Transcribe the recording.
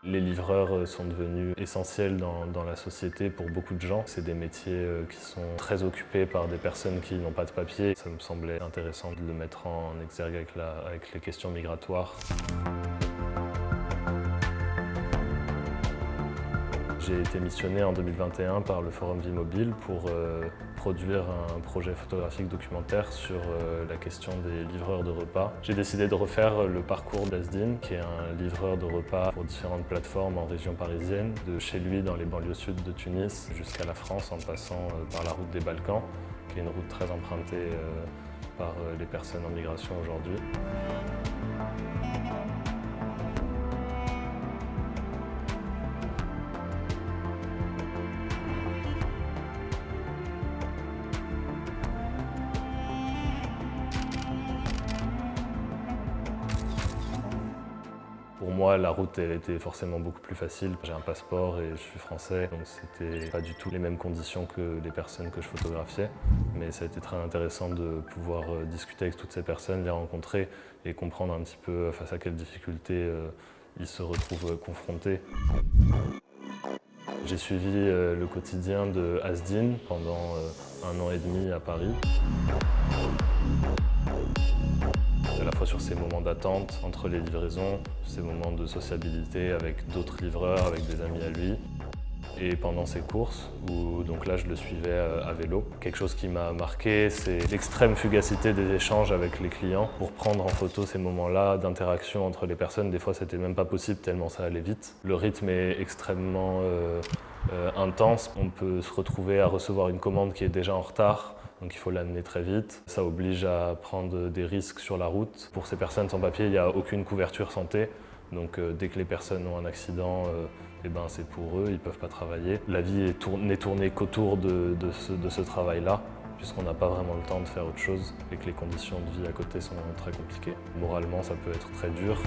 Les livreurs sont devenus essentiels dans la société pour beaucoup de gens. C'est des métiers qui sont très occupés par des personnes qui n'ont pas de papier. Ça me semblait intéressant de le mettre en exergue avec les questions migratoires. J'ai été missionné en 2021 par le Forum Vie Mobile pour produire un projet photographique documentaire sur la question des livreurs de repas. J'ai décidé de refaire le parcours d'Azdine, qui est un livreur de repas pour différentes plateformes en région parisienne, de chez lui dans les banlieues sud de Tunis jusqu'à la France en passant par la route des Balkans, qui est une route très empruntée par les personnes en migration aujourd'hui. Pour moi, la route elle était forcément beaucoup plus facile. J'ai un passeport et je suis français, donc c'était pas du tout les mêmes conditions que les personnes que je photographiais. Mais ça a été très intéressant de pouvoir discuter avec toutes ces personnes, les rencontrer et comprendre un petit peu face à quelles difficultés ils se retrouvent confrontés. J'ai suivi le quotidien de Azdine pendant 1 an et demi à Paris. À la fois sur ces moments d'attente entre les livraisons, ces moments de sociabilité avec d'autres livreurs, avec des amis à lui. Et pendant ses courses, où donc là je le suivais à vélo. Quelque chose qui m'a marqué, c'est l'extrême fugacité des échanges avec les clients pour prendre en photo ces moments-là d'interaction entre les personnes. Des fois c'était même pas possible tellement ça allait vite. Le rythme est extrêmement intense. On peut se retrouver à recevoir une commande qui est déjà en retard. Donc il faut l'amener très vite. Ça oblige à prendre des risques sur la route. Pour ces personnes sans papier, il n'y a aucune couverture santé. Donc dès que les personnes ont un accident, c'est pour eux, ils ne peuvent pas travailler. La vie n'est tournée qu'autour de ce travail-là, puisqu'on n'a pas vraiment le temps de faire autre chose et que les conditions de vie à côté sont très compliquées. Moralement, ça peut être très dur.